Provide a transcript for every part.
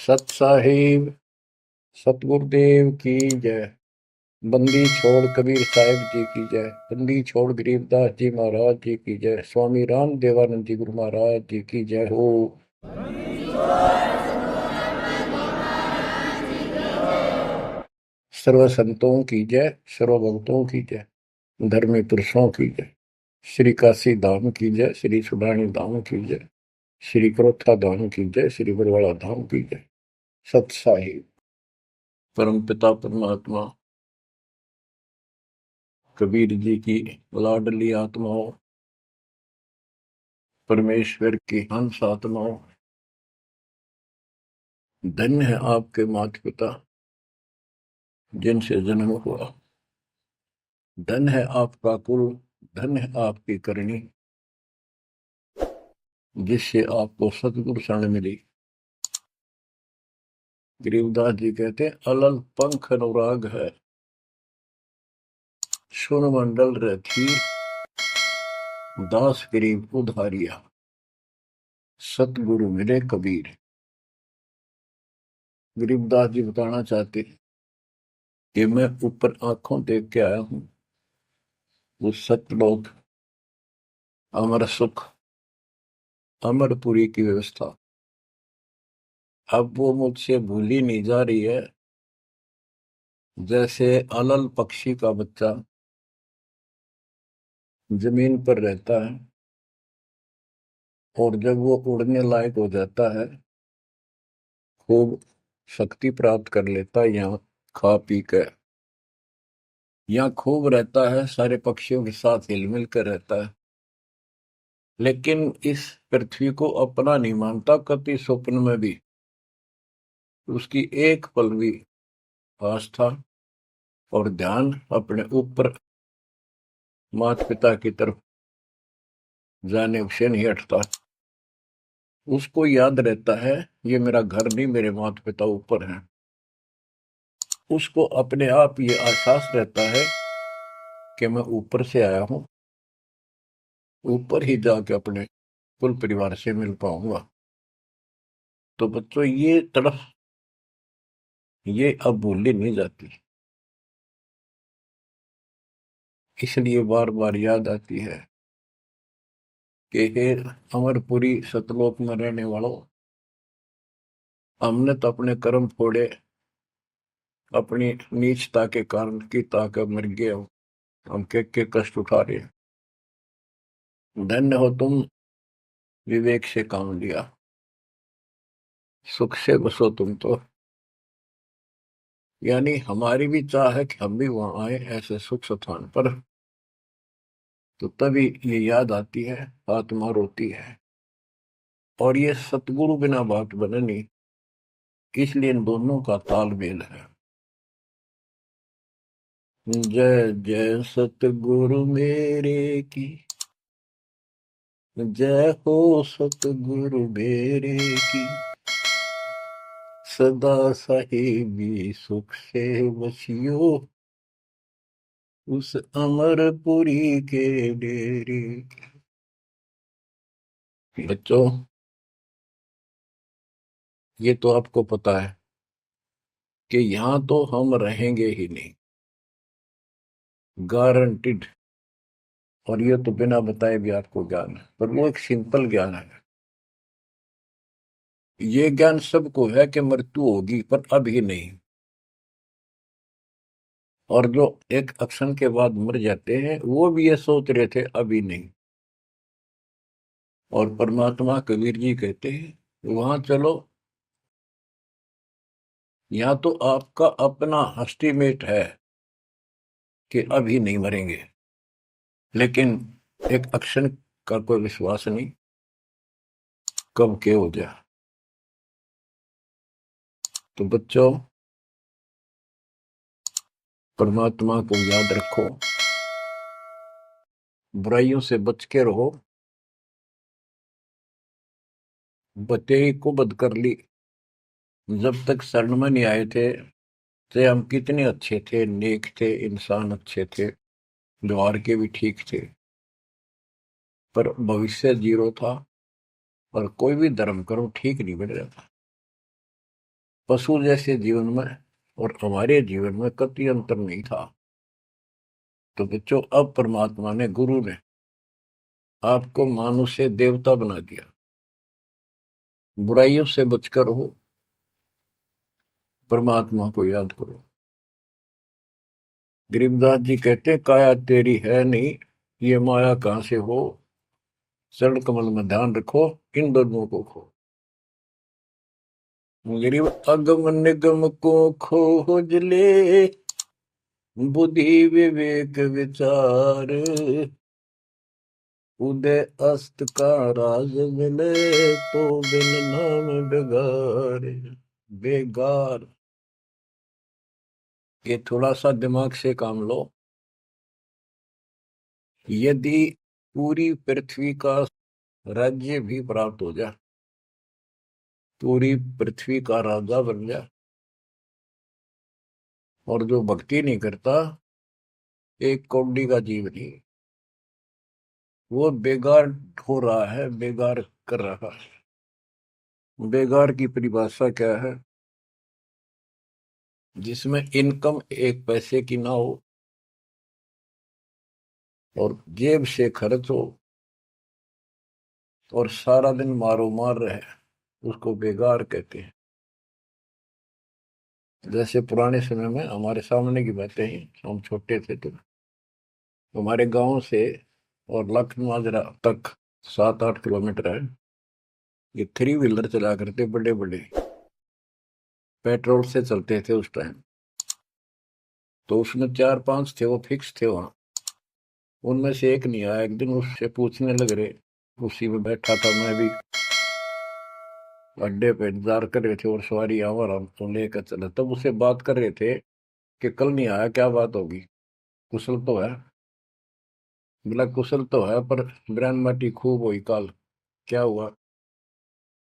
सत साहिब सतगुरुदेव की जय। बंदी छोड़ कबीर साहिब जी की जय। बंदी छोड़ गरीबदास जी महाराज जी की जय। स्वामी राम देवानंद जी गुरु महाराज जी की जय हो। सर्व संतों की जय, सर्व भक्तों की जय, धर्मी पुरुषों की जय। श्री काशी धाम की जय, श्री सुडानी धाम की जय, श्री क्रोथा धाम की जय, श्री बरवाड़ा धाम की जय। सत साहिब परम पिता परमात्मा कबीर जी की लाडली आत्माओं, परमेश्वर की हंस आत्माओं, धन्य है आपके माता पिता जिनसे जन्म हुआ। धन्य है आपका कुल, धन्य है आपकी करनी जिससे आपको सतगुरु शरण मिली। गरीबदास जी कहते हैं, अलल पंख अनुराग है, सुन मंडल रखी, दास गरीब उधारिया, सतगुरु मिले कबीर। गरीबदास जी बताना चाहते कि मैं ऊपर आंखों देख के आया हूं वो सतलोक, अमर सुख, अमरपुरी की व्यवस्था। अब वो मुझसे भूली नहीं जा रही है। जैसे अलल पक्षी का बच्चा जमीन पर रहता है और जब वो उड़ने लायक हो जाता है, खूब शक्ति प्राप्त कर लेता है, यहाँ खा पी कर यहाँ खूब रहता है, सारे पक्षियों के साथ हिल मिल कर रहता है, लेकिन इस पृथ्वी को अपना नहीं मानता कभी स्वप्न में भी। उसकी एक पल भी आस्था और ध्यान अपने ऊपर माता पिता की तरफ जाने से नहीं हटता। उसको याद रहता है ये मेरा घर नहीं, मेरे माता पिता ऊपर हैं। उसको अपने आप ये एहसास रहता है कि मैं ऊपर से आया हूं, ऊपर ही जाके अपने कुल परिवार से मिल पाऊंगा। तो बच्चों ये तड़फ ये अब भूली नहीं जाती, इसलिए बार बार याद आती है कि हे अमरपुरी सतलोक में रहने वालों, हमने तो अपने कर्म फोड़े, अपनी नीचता के कारण की ताकत मर गए, हम के कष्ट उठा रहे हैं। धन्य हो तुम, विवेक से काम लिया, सुख से बसो तुम तो। यानी हमारी भी चाह है कि हम भी वहां आए ऐसे सुख स्थान पर। तो तभी ये याद आती है, आत्मा रोती है। और ये सतगुरु बिना बात बने नहीं, इसलिए इन दोनों का तालमेल है। जय जय सतगुरु मेरे की, जय हो सतगुरु मेरे की, सदा साहिबी सुख से बसियो उस अमरपुरी के डेरे। बच्चों ये तो आपको पता है कि यहां तो हम रहेंगे ही नहीं, गारंटीड। और ये तो बिना बताए भी आपको ज्ञान है, पर वो एक सिंपल ज्ञान है। ये ज्ञान सबको है कि मृत्यु होगी, पर अभी नहीं। और जो एक क्षण के बाद मर जाते हैं वो भी ये सोच रहे थे अभी नहीं। और परमात्मा कबीर जी कहते हैं वहां चलो, यहाँ तो आपका अपना एस्टीमेट है कि अभी नहीं मरेंगे, लेकिन एक क्षण का कोई विश्वास नहीं कब के हो जाए। तो बच्चों परमात्मा को याद रखो, बुराइयों से बच के रहो। बतेई को बद कर ली, जब तक शरण में नहीं आए थे तो हम कितने अच्छे थे, नेक थे, इंसान अच्छे थे, व्यवहार के भी ठीक थे, पर भविष्य जीरो था और कोई भी धर्म करो ठीक नहीं बन रहा था। पशु जैसे जीवन में और हमारे जीवन में कतई अंतर नहीं था। तो बच्चों, अब परमात्मा ने, गुरु ने आपको मानुष से देवता बना दिया। बुराइयों से बचकर हो, परमात्मा को याद करो। गरीबदास जी कहते हैं, काया तेरी है नहीं, ये माया कहां से हो, चरण कमल में ध्यान रखो, इन दोनों को खो। गरीब अगम निगम को खोज ले, बुद्धि विवेक विचार, उदय अस्त का राज मिले, तो बिन नाम बेगार। बेगार, ये थोड़ा सा दिमाग से काम लो। यदि पूरी पृथ्वी का राज्य भी प्राप्त हो जाए, पूरी पृथ्वी का राजा बन जाए, और जो भक्ति नहीं करता, एक कौड़ी का जीव नहीं, वो बेगार हो रहा है, बेगार कर रहा है। बेगार की परिभाषा क्या है? जिसमें इनकम एक पैसे की ना हो और जेब से खर्च हो और सारा दिन मारो मार रहे, उसको बेगार कहते हैं। जैसे पुराने समय में, हमारे सामने की बातें हैं, हम छोटे थे तो हमारे गांव से और लखन माजरा तक 7-8 किलोमीटर है। ये 3 व्हीलर चला करते, बड़े बड़े, पेट्रोल से चलते थे उस टाइम। तो उसमें 4-5 थे, वो फिक्स थे वहां। उनमें से एक नहीं आया। एक दिन उससे पूछने लग रहे, उसी में बैठा था मैं भी, अड्डे पे इंतजार कर रहे थे और सवारी आवर हमको लेकर चला, तब उससे बात कर रहे थे कि कल नहीं आया, क्या बात होगी, कुशल तो है? बोला कुशल तो है, पर ब्रांड माटी खूब हुई काल। क्या हुआ?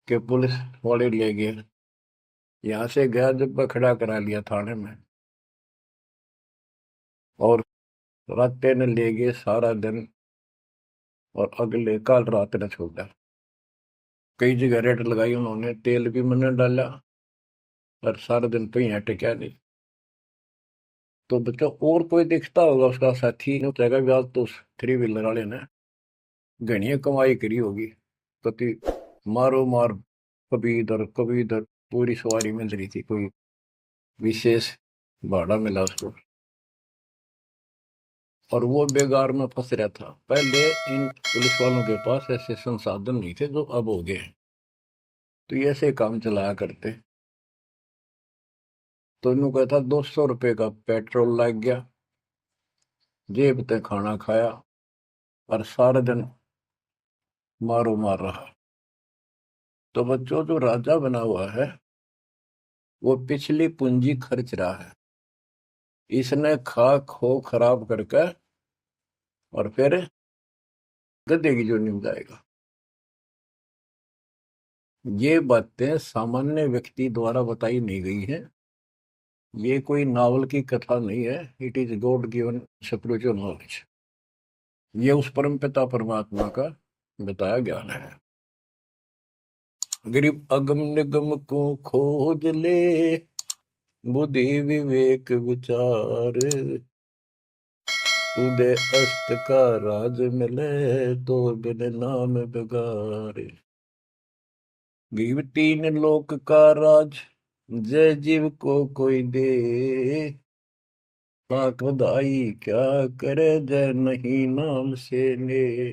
कि पुलिस वाले ले गए, यहाँ से गया जब खड़ा करा लिया थाने में, और रात ने ले गए सारा दिन, और अगले काल रात ने छोड़ा। कई जगह रेड लगाई उन्होंने, तेल भी मैंने डाला, और सारा दिन कहीं हटे क्या नहीं। तो बच्चों, और कोई दिखता होगा उसका साथी, नहीं उतरेगा ब्याज, तो उस 3 व्हीलर वाले ने घनी कमाई करी होगी। कति मारो मार, कभी इधर कभी इधर, पूरी सवारी मिल रही थी, कोई विशेष भाड़ा मिला उसको, और वो बेगार में फंस रहा था। पहले इन पुलिस वालों के पास ऐसे संसाधन नहीं थे जो अब हो गए, तो ये ऐसे काम चलाया करते। तो इन्हों कहता 200 रुपये का पेट्रोल लग गया, जेब ते खाना खाया, और सारा दिन मारो मार रहा। तो बच्चों, जो राजा बना हुआ है, वो पिछली पूंजी खर्च रहा है। इसने खा खो खराब करके और फिर गधे की जोनी में जाएगा। ये बातें सामान्य व्यक्ति द्वारा बताई नहीं गई है, ये कोई नावल की कथा नहीं है। It is God given spiritual knowledge. ये उस परम पिता परमात्मा का बताया ज्ञान है। गरीब अगम निगम को खोज ले, बुद्धि विवेक विचार, उदय अस्त का राज मिले, तो बिन नाम बेगार। गरीब तीन लोक का राज, जय जीव को कोई दे, लाख बधाई क्या करे, जय नहीं नाम से ले।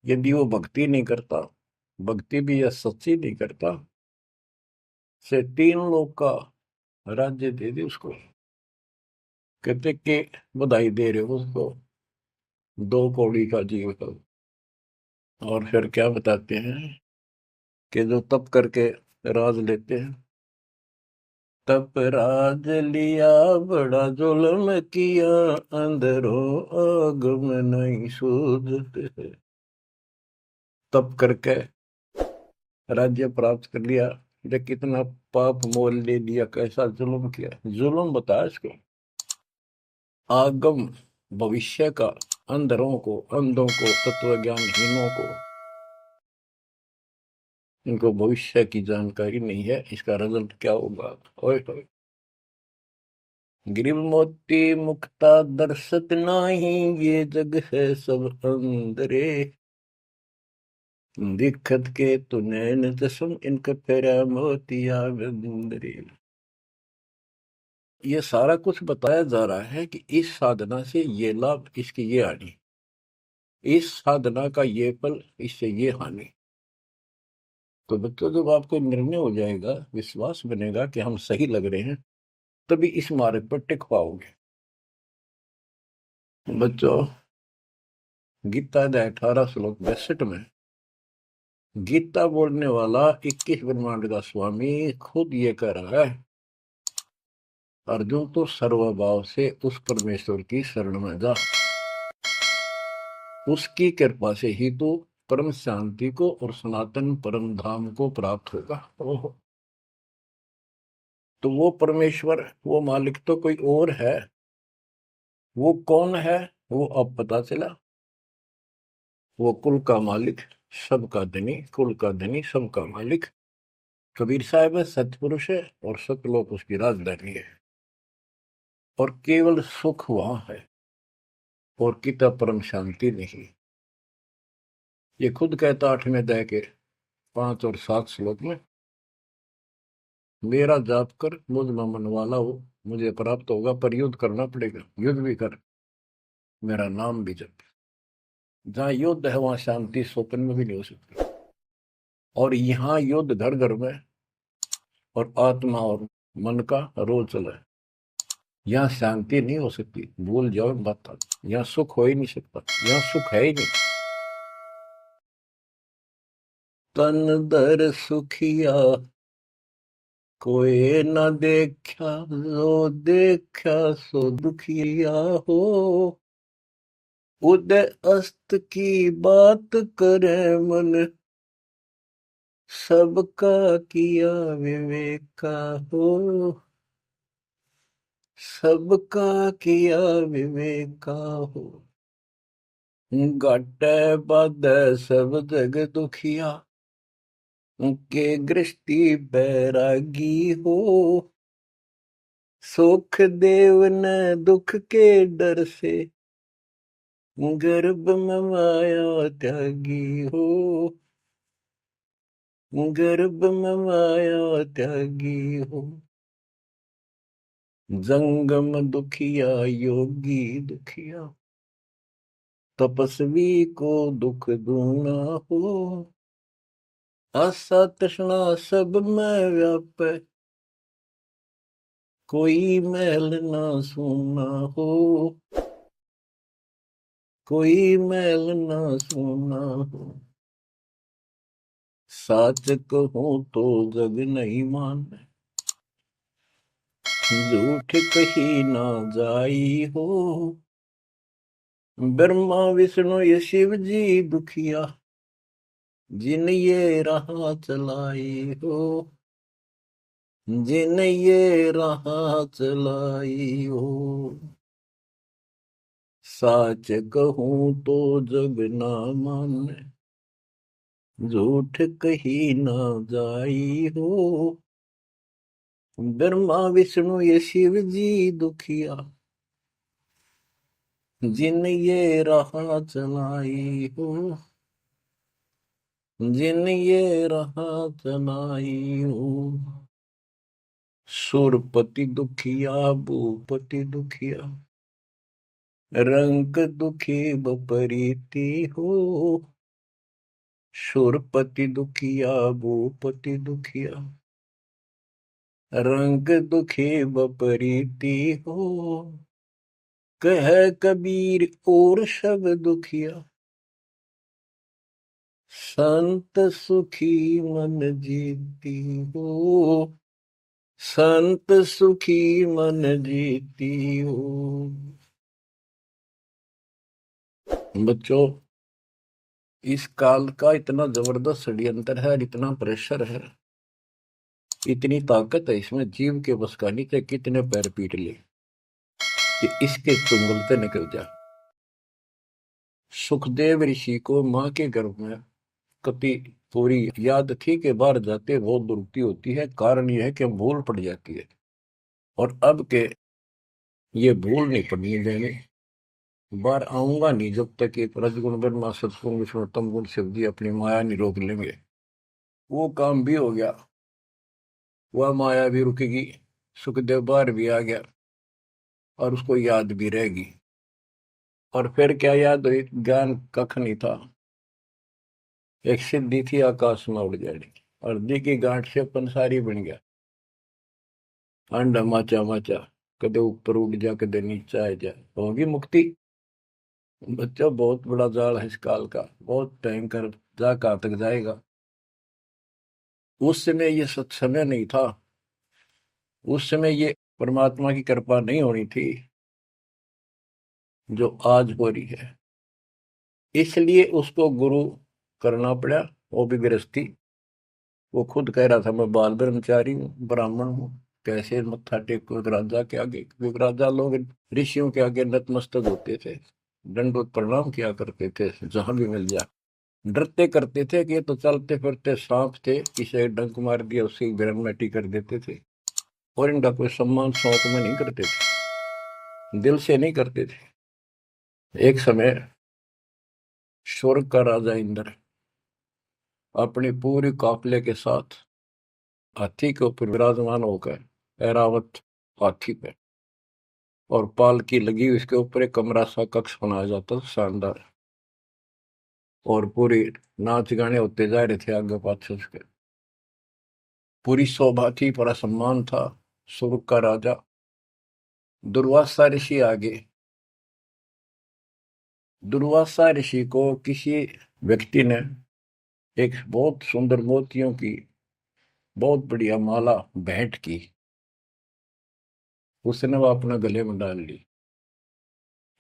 यदि वो भक्ति नहीं करता, भक्ति भी या सच्ची नहीं करता, से 3 लोक का राज्य दे दे उसको। कहते कि बधाई दे रहे हो उसको, 2 कौड़ी का जीव का। और फिर क्या बताते हैं कि जो तप करके राज लेते हैं, तप राज लिया बड़ा जुल्म किया, अंदरों आग में नहीं सूझते। तप करके राज्य प्राप्त कर लिया, ये कितना पाप मोल ले लिया, कैसा जुल्म किया। जुल्म बताया इसको, आगम भविष्य का, अंधरों को, अंधों को, तत्व ज्ञानहीनों को इनको भविष्य की जानकारी नहीं है, इसका रिजल्ट क्या होगा। ओए होए। गिरिव मोती मुक्ता दर्शत नाही, ये जग है सब अंदरे। दिखत के तु नैन जसम, इनका फेरा मोतिया बिंदरे। ये सारा कुछ बताया जा रहा है कि इस साधना से ये लाभ, इसकी ये हानि, इस साधना का ये फल, इससे ये हानि। तो बच्चों, जब आपको निर्णय हो जाएगा, विश्वास बनेगा कि हम सही लग रहे हैं, तभी इस मार्ग पर टिक पाओगे। बच्चों, गीता अध्याय 18 श्लोक 62 में गीता बोलने वाला 21 ब्रह्मांड का स्वामी खुद ये कह रहा है, अर्जुन तो सर्वभाव से उस परमेश्वर की शरण में जा, उसकी कृपा से ही तो परम शांति को और सनातन परम धाम को प्राप्त होगा। ओहो। तो वो परमेश्वर, वो मालिक तो कोई और है। वो कौन है? वो अब पता चला। वो कुल का मालिक, सबका धनी, कुल का धनी, सबका मालिक कबीर साहब है, सतपुरुष है, और सतलोक उसकी राजधानी है। और केवल सुख वहां है, और किता परम शांति नहीं। ये खुद कहता 8वें अध्याय के 5 और 7 श्लोक में, मेरा जाप कर, मुझ में मन वाला हो, मुझे प्राप्त होगा। पर युद्ध करना पड़ेगा, युद्ध भी कर, मेरा नाम भी जप। जहां युद्ध है वहां शांति स्वप्न में भी नहीं हो सकती। और यहाँ युद्ध घर घर में, और आत्मा और मन का रोल चला है। यहाँ शांति नहीं हो सकती, भूल जाओ बात। यहाँ सुख हो ही नहीं सकता, यहाँ सुख है ही नहीं। तन दर सुखिया कोई न देखा, जो देखा सो दुखिया हो। उदय अस्त की बात करे मन, सबका किया विवेका हो। सबका किया विवेका हो। घट बद सब जग दुखिया, के गृष्टि बैरागी हो। सुख देव न दुख के डर से, गर्भ में माया त्यागी हो। गर्भ में माया त्यागी हो। जंगम दुखिया योगी दुखिया, तपस्वी को दुख दूना हो। आशा तृष्णा सब में व्यापे, कोई मैल ना सूना हो। कोई मैल ना सूना हो। साच कहूं तो जग नहीं माने, झूठ कही ना जाई हो। ब्रह्मा विष्णु ये शिव जी दुखिया, जिन ये राह चलाई हो। जिन ये राह चलाई हो। साच कहूं तो जग ना माने, झूठ कही ना जाई हो। ब्रह्मा विष्णु ये शिव जी दुखिया, जिन ये राह चलाई हो। जिन ये राह चलाई हो। सुरपति दुखिया भूपति दुखिया, रंग दुखी बपरीति हो। सुरपति दुखिया भूपति दुखिया, रंग दुखी बपरीति हो। कह कबीर और सब दुखिया, संत सुखी मन जीती हो। संत सुखी मन जीती हो। बच्चों, इस काल का इतना जबरदस्त षड्यंत्र है, इतना प्रेशर है, इतनी ताकत है इसमें, जीव के बस का नहीं थे। कितने पैर पीट लिए कि इसके चुंगल से निकल जा। सुखदेव ऋषि को मां के गर्भ में कति पूरी याद थी कि बाहर जाते बहुत दुरुक्ति होती है। कारण यह है कि भूल पड़ जाती है, और अब के ये भूल नहीं पड़नी देनी। बाहर आऊंगा नहीं जब तक एक रजगुण ब्रह्मा सतगुण विष्णु तम गुण शिव जी अपनी माया नहीं रोक लेंगे। वो काम भी हो गया, वह माया भी रुकेगी, सुखदेव बाहर भी आ गया और उसको याद भी रहेगी। और फिर क्या याद हुई? ज्ञान कख नहीं था, एक सिद्धि थी आकाश में उड़ जानी, और दी की गांठ से पंसारी बन गया। अंडा माचा माचा, कदे ऊपर उड़ जा कदे नीचे आ जा, होगी मुक्ति। बच्चों बहुत बड़ा जाल है इस काल का, बहुत भयंकर, जा कहां तक जाएगा। उस समय ये सत्समय नहीं था, उस समय ये परमात्मा की कृपा नहीं होनी थी जो आज हो रही है। इसलिए उसको गुरु करना पड़ा, वो भी गृहस्थी। वो खुद कह रहा था मैं बाल ब्रह्मचारी हूँ, ब्राह्मण हूँ, कैसे मत्था टेको राजा के आगे, क्योंकि राजा लोग ऋषियों के आगे नतमस्तक होते थे, दंडवत प्रणाम किया करते थे जहां भी मिल जाए। डरते करते थे कि ये तो चलते फिरते सांप थे, किसी एक डंक मार दिया उसकी ग्रहण कर देते थे, और इनका कोई सम्मान शौक में नहीं करते थे, दिल से नहीं करते थे। एक समय स्वर्ग का राजा इंद्र अपनी पूरी काफिले के साथ हाथी के ऊपर विराजमान होकर, ऐरावत हाथी पे, और पालकी लगी उसके ऊपर एक कमरा सा कक्ष बनाया जाता था शानदार, और पूरी नाच गाने होते जा रहे थे आगे पाछे उसके। पूरी शोभा थी, पूरा सम्मान था। स्वर्ग का राजा दुर्वासा ऋषि आगे, दुर्वासा ऋषि को किसी व्यक्ति ने एक बहुत सुंदर मोतियों की बहुत बढ़िया माला भेंट की, उसने वो अपने गले में डाल ली।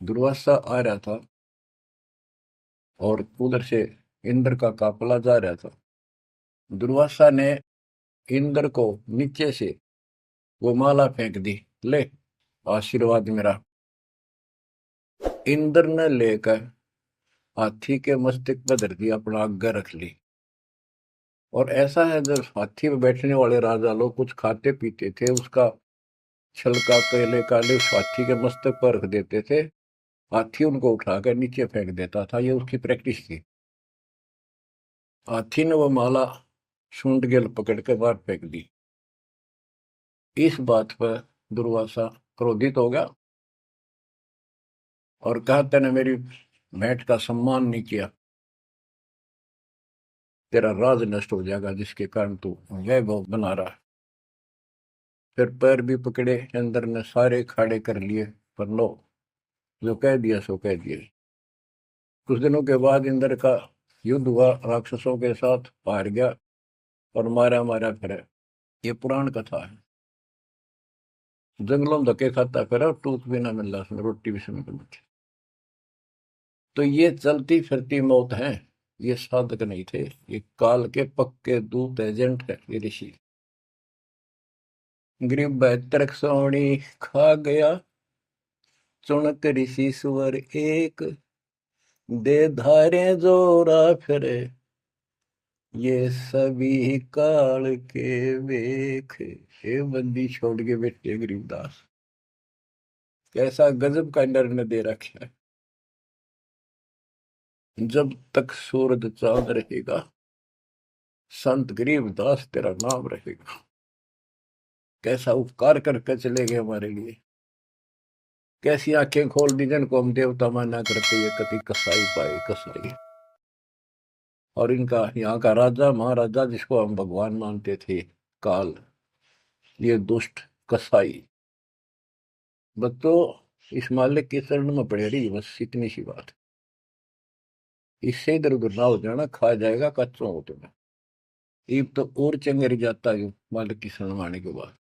दुर्वासा आ रहा था और उधर से इंद्र का काफिला जा रहा था। दुर्वासा ने इंद्र को नीचे से वो माला फेंक दी, ले आशीर्वाद मेरा। इंद्र ने लेकर हाथी के मस्तक पर धर दिया, अपना आज्ञा रख ली। और ऐसा है, जब हाथी में बैठने वाले राजा लोग कुछ खाते पीते थे, उसका छलका केले काले उस हाथी के मस्तक पर रख देते थे, हाथी उनको उठाकर नीचे फेंक देता था, ये उसकी प्रैक्टिस थी। हाथी ने वो माला सूंड के पकड़ कर बाहर फेंक दी। इस बात पर दुर्वासा क्रोधित हो गया और कहा, तूने मेरी भेंट का सम्मान नहीं किया, तेरा राज नष्ट हो जाएगा जिसके कारण तू वैभव बना रहा है। फिर पैर भी पकड़े, अंदर ने सारे खाड़े कर लिए, पर लो, जो कह दिया सो कह दिया। कुछ दिनों के बाद इंद्र का युद्ध हुआ राक्षसों के साथ, हार गया और मारा मारा फिरे। ये पुराण कथा है। जंगलों में धक्के खाता फिरा और टूक भी ना मिल रहा उसमें, रोटी भी समय पर बची। तो ये चलती फिरती मौत है, ये साधक नहीं थे, ये काल के पक्के दूत एजेंट है ये ऋषि। गरीब बैतरक सोनी खा गया, चुनक ऋषि सुवर एक, दे धारे जोरा फिरे, ये सभी काल के वेख। हे बंदी छोड़ के बैठे गरीबदास, कैसा गजब का निर्णय दे रखा है। जब तक सूरज चांद रहेगा, संत गरीबदास तेरा नाम रहेगा। कैसा उपकार करके चले गए हमारे लिए, कैसी आंखें खोल दी जिनको हम देवता माना करते, ये कति कसाई पाए कसाई। और इनका यहाँ का राजा महाराजा जिसको हम भगवान मानते थे, काल, ये दुष्ट कसाई। बच्चों इस मालिक के चरण में पड़े रही, बस इतनी सी बात। इससे इधर उधर ना हो जाना, खा जाएगा कच्चों हो तुम्हें। ईब तो और चंगेरी जाता है मालिक की शरण आने के बाद।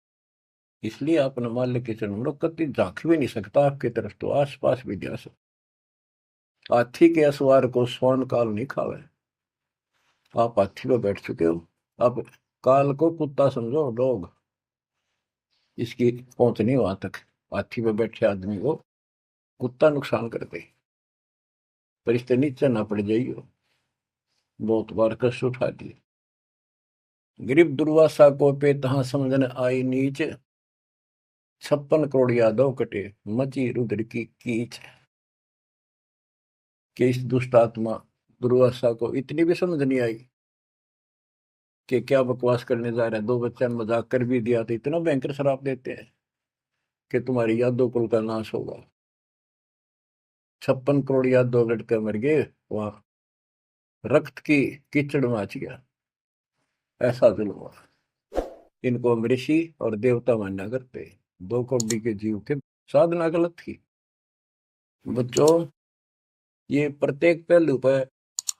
इसलिए अपने मालिक के चरण में कति झांक भी नहीं सकता आपकी तरफ, तो आस पास भी जा सकता। हाथी के असवार को स्वर्ण काल नहीं खावे। आप हाथी पर बैठ चुके हो, अब काल को कुत्ता समझो, डॉग, इसकी पहुंच नहीं वहां तक। हाथी पर बैठे आदमी को कुत्ता नुकसान करते, पर इससे नीचे ना पड़ जाइयो। बहुत बार कष्ट उठा दिए। गरीब दुर्वासा को पे तहां समझन आई नीच, 56 करोड़ यादव कटे मची रुद्र की कीच। कि इस दुष्ट आत्मा दुर्वासा को इतनी भी समझ नहीं आई कि क्या बकवास करने जा रहे हैं। दो बच्चा ने मजाक कर भी दिया तो इतना भयंकर शराब देते हैं कि तुम्हारी यादव कुल का नाश होगा। 56 करोड़ यादव लड़के मर गए, वहां रक्त की कीचड़ मच गया। ऐसा जुल्म हुआ। इनको हम ऋषि और देवता मानना करते। दो कौड़ी के जीव थे, साधना गलत थी। बच्चों, ये प्रत्येक पहलू पर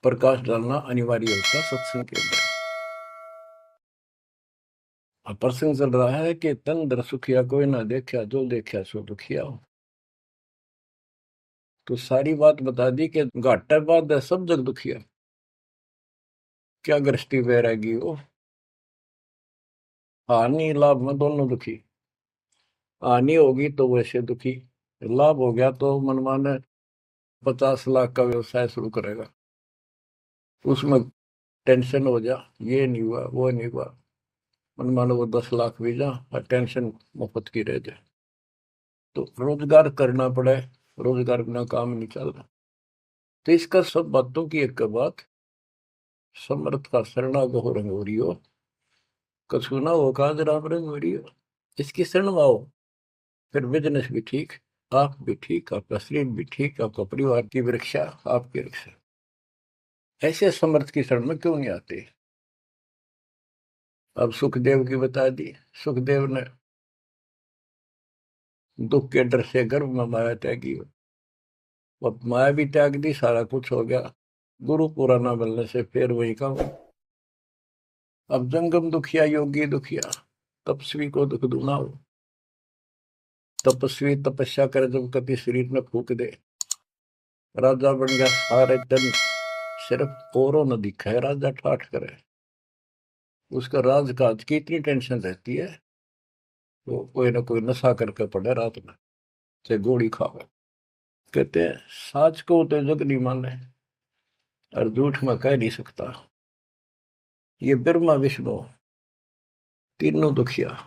प्रकाश डालना अनिवार्य होता सत्संग के अंदर। अब प्रसंग चल रहा है कि तन दर सुखिया कोई ना देखा, जो देखा सो दुखिया हो। तो सारी बात बता दी कि घाटा बाद है सब जग दुखिया। क्या गृष्टि वैरागी हो, हानि लाभ में दोनों दुखी। हानि होगी तो वैसे दुखी, लाभ हो गया तो मनमाने 50 लाख का व्यवसाय शुरू करेगा, उसमें टेंशन हो जा, ये नहीं हुआ वो नहीं हुआ। मनमानो वो 10 लाख भी जा और टेंशन मुफ्त की रह जाए। तो रोजगार करना पड़े, रोजगार बिना काम नहीं चल रहा। तो इसका सब बातों की एक बात, समर्थ का शरणागो रंग हो रही हो, कछु ना हो काज राम रंग हो रही हो। इसकी शरण में आओ, फिर बिजनेस भी ठीक, आप भी ठीक, आपका शरीर भी ठीक, आपका परिवार की रक्षा, आपकी रक्षा। ऐसे समर्थ की शरण में क्यों नहीं आते। अब सुखदेव की बता दी। सुखदेव ने दुख के डर से गर्भ में माया त्यागी, अब माया भी त्याग दी, सारा कुछ हो गया। गुरु पूरा ना मिलने से फिर वही काम। अब जंगम दुखिया योगी दुखिया, तपस्वी को दुख दूना हो। तपस्वी तपस्या करे जब कभी शरीर में फूक दे, राजा बन गया सारे दिन, सिर्फ औरों न दिखा है राजा ठाठ करे। उसका राजकाज की इतनी टेंशन रहती है, वो कोई ना कोई नशा करके पड़े रात में, से गोली खावे। कहते हैं साच को तो जग नहीं माने और झूठ में कह नहीं सकता। ये ब्रह्मा विष्णु तीनों दुखिया,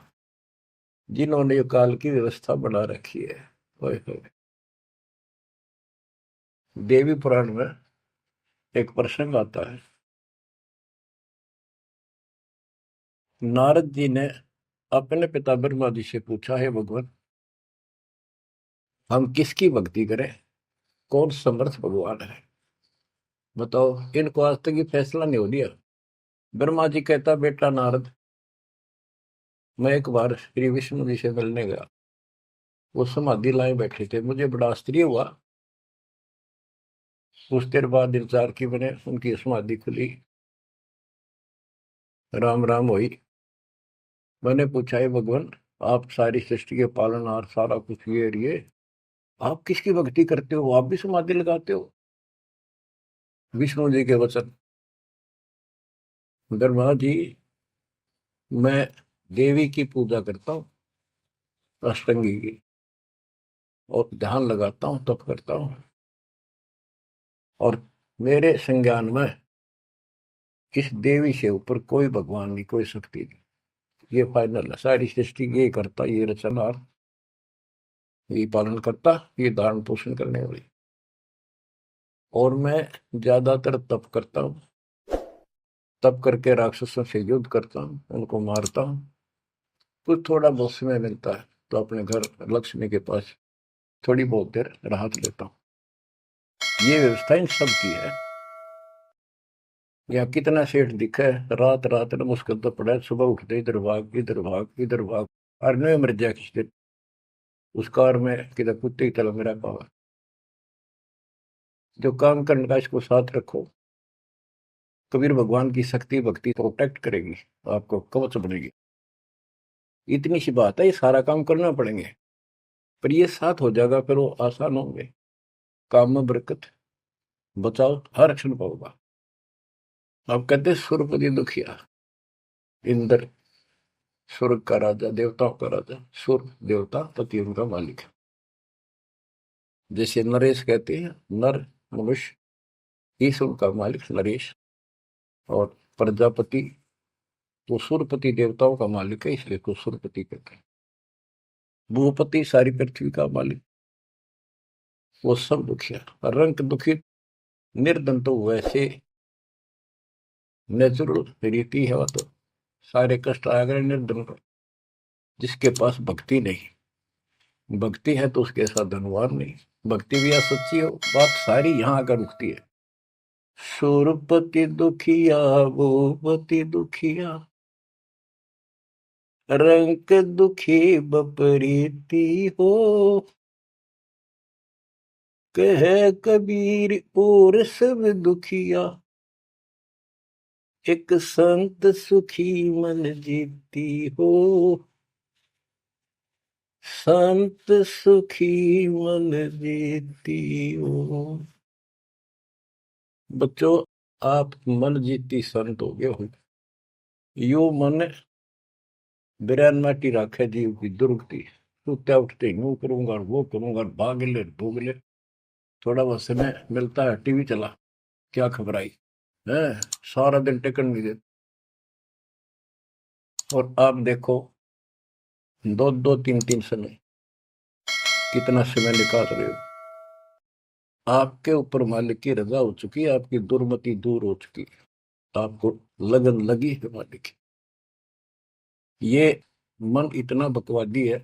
जिन्होंने ये काल की व्यवस्था बना रखी है। ओए होए। देवी पुराण में एक प्रसंग आता है। नारद जी ने अपने पिता ब्रह्मा जी से पूछा, है भगवान, हम किसकी भक्ति करें, कौन समर्थ भगवान है, बताओ। इनको आज तक ये फैसला नहीं हो दिया। ब्रह्मा जी कहता, बेटा नारद, मैं एक बार श्री विष्णु जी से मिलने गया। वो समाधि लाए बैठे थे, मुझे बड़ा आश्चर्य हुआ। कुछ देर बाद इंतजार की मैंने, उनकी समाधि खुली, राम राम हुई। मैंने पूछा, है भगवान, आप सारी सृष्टि के पालनहार, सारा कुछ ये आप किसकी भक्ति करते हो, आप भी समाधि लगाते हो। विष्णु जी के वचन, ब्रह्मा जी, मैं देवी की पूजा करता हूँ, अष्टंगी की, और ध्यान लगाता हूँ, तप करता हूँ, और मेरे संज्ञान में इस देवी से ऊपर कोई भगवान नहीं, कोई शक्ति नहीं। ये फाइनल है, सारी सृष्टि ये करता, ये रचनहार, ये पालन करता, ये धारण पोषण करने वाली। और मैं ज्यादातर तप करता हूँ, तप करके राक्षसों से युद्ध करता हूँ, उनको मारता हूँ। कुछ थोड़ा बहुत समय मिलता है तो अपने घर लक्ष्मी के पास थोड़ी बहुत देर राहत लेता हूँ। ये व्यवस्था इन सब की है। यहाँ कितना सेठ दिखा है, रात रात में मुश्किल तो पड़ा है, सुबह उठते इधर भाग इधर भाग इधर भाग, और नहीं मर जाए किसी दिन उस कार में, किधर कुत्ते की तरह मेरा पावा। जो काम करने का इसको साथ रखो, कबीर भगवान की शक्ति भक्ति प्रोटेक्ट करेगी, आपको कवच बनेगी। इतनी सी बात है, ये सारा काम करना पड़ेंगे, पर ये साथ हो जाएगा, फिर वो आसान होंगे। काम में बरकत, बचाओ हर क्षण पाओगा। आप कहते सुरपति दुखिया, इंद्र स्वर्ग का राजा, देवताओं का राजा, सुर देवता पति उनका मालिक है। जैसे नरेश कहते हैं, नर मनुष्य, ईश उनका मालिक नरेश। और प्रजापति तो सुरपति देवताओं का मालिक है, इसलिए तो सुरपति कहते हैं। भूपति सारी पृथ्वी का मालिक, वो सब दुखिया। रंग दुखी निर्धन तो वैसे नेचुरल रीति है, वो तो सारे कष्ट आ गए निर्धन को, जिसके पास भक्ति नहीं। भक्ति है तो उसके साथ धनवान नहीं। भक्ति भी सच्ची हो, बात सारी यहाँ आकर रुकती है। सुरपति दुखिया भूपति दुखिया, रंग दुखी बपरीती हो, कह कबीर और सब दुखिया, एक संत सुखी मन जीती हो, संत सुखी मन जीती हो। बच्चों, आप मन जीती संत हो गए हो। यो मन बिरान माटी राखे जीव की दुर्गति, सुत्या उठते यूं करूंगा वो करूंगा, भाग ले भोग ले, थोड़ा बहुत समय मिलता है टीवी चला, क्या खबर आई है, सारा दिन टिकट नहीं देते। और आप देखो 2-2 3-3 समय कितना समय निकाल रहे हो। आपके ऊपर मालिक की रजा हो चुकी है, आपकी दुर्मति दूर हो चुकी है, आपको लगन लगी है मालिक की। ये मन इतना बकवादी है।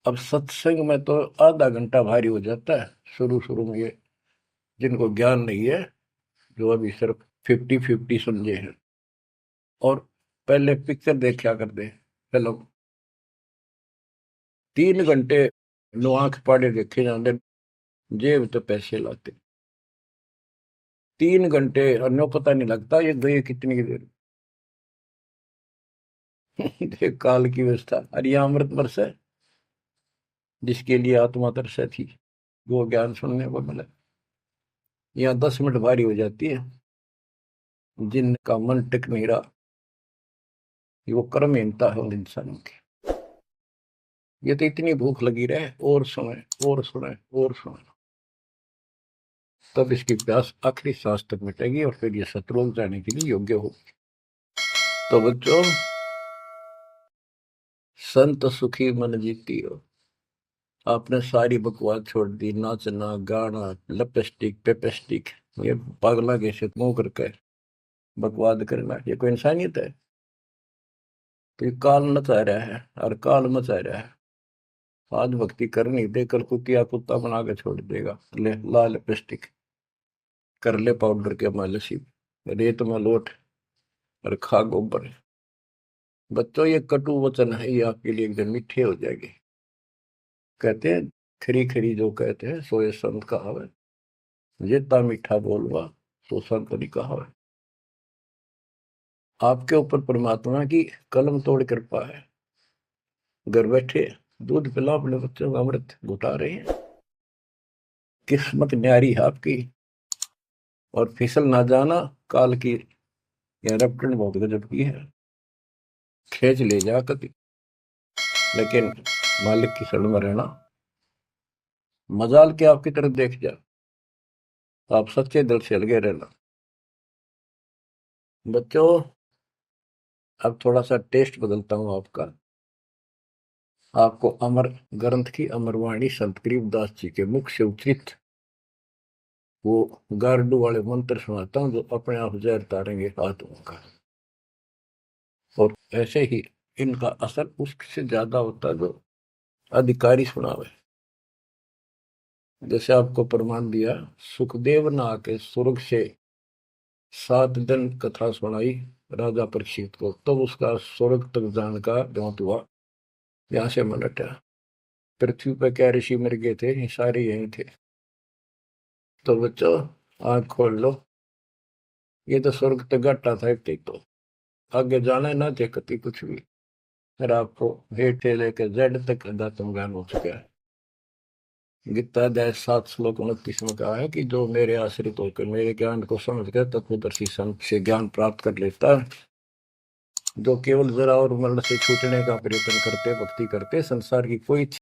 अब सत्संग में तो आधा घंटा भारी हो जाता है शुरू शुरू में, ये जिनको ज्ञान नहीं है, जो अभी सिर्फ 50-50 समझे हैं। और पहले पिक्चर देखा करते फिल्म, 3 घंटे नो आंख पाड़े देखे जाते, जेब तो पैसे लाते, 3 घंटे अन्य पता नहीं लगता ये गए कितनी देर। देख काल की व्यवस्था। अरे यह अमृत वर्ष है, जिसके लिए आत्मा तरस थी, वो ज्ञान सुनने को मिला। यहाँ 10 मिनट भारी हो जाती है, जिनका मन टिक नहीं रहा, वो कर्महीनता है उन इंसानों की। ये तो इतनी भूख लगी रहे, और सुने और सुने और सुने, तब इसकी प्यास आखिरी सांस तक मिटेगी और फिर ये शत्रुओं जाने के लिए योग्य होगी। तो बच्चों, संत सुखी मन जीती हो। आपने सारी बकवास छोड़ दी, नाचना गाना लिपस्टिक पेपेस्टिक, ये पागला कैसे मुंह करके बकवाद करना, ये कोई इंसानियत है? तो ये काल नचा रहा है और काल मचा रहा है। आज भक्ति करनी दे, कल कुतिया कुत्ता बना के छोड़ देगा। ले लाल लिपस्टिक, कर ले पाउडर के मालिश, रेत में लोट और खा गोबर। बच्चों, ये कटु वचन है, ये आपके लिए एकदम मीठे हो जाएंगे। कहते हैं खरी खरी जो कहते हैं सो ये संत कहावत, जितना मीठा बोलवा सो संत नहीं कहावत। आपके ऊपर परमात्मा की कलम तोड़ कृपा है। घर बैठे दूध पिला अपने बच्चों का, अमृत घुटा रहे हैं। किस्मत न्यारी है आपकी। और फिसल ना जाना, काल की यह रपटन बहुत गजब की है, खींच ले जा कभी, लेकिन मालिक की शरण में रहना। मजाल के आपकी तरफ देख जा, आप सच्चे दिल से लगे रहना। बच्चों, अब थोड़ा सा टेस्ट बदलता हूं आपका। आपको अमर ग्रंथ की अमरवाणी संत गरीबदास जी के मुख से उच्चित वो गारडू वाले मंत्र सुनाता हूं, जो अपने आप जहर तारेंगे आत्मा का। और ऐसे ही इनका असर उससे ज्यादा होता है जो अधिकारी सुनावे। जैसे आपको प्रमाण दिया, सुखदेव ने आके स्वर्ग से 7 दिन कथा सुनाई राजा परीक्षित को, तब तो उसका स्वर्ग तक जाने का ज्ञात हुआ। यहां से मन हटा, पृथ्वी पर क्या ऋषि मर गए थे, सारे यही थे। तो बच्चों, आंख खोल लो, ये तो स्वर्ग तक घाटा था एक, तो आगे जाना ना थे कति कुछ भी। फिर आपको हेठ से लेकर जेड तक अध्यात्म ज्ञान हो चुका है। गीता अध्याय 7 श्लोक 29 में कहा है कि जो मेरे आश्रित होकर मेरे ज्ञान को समझकर तत्वदर्शी संत से ज्ञान प्राप्त कर लेता है, जो केवल जरा और मरण से छूटने का प्रयत्न करते भक्ति करते, संसार की कोई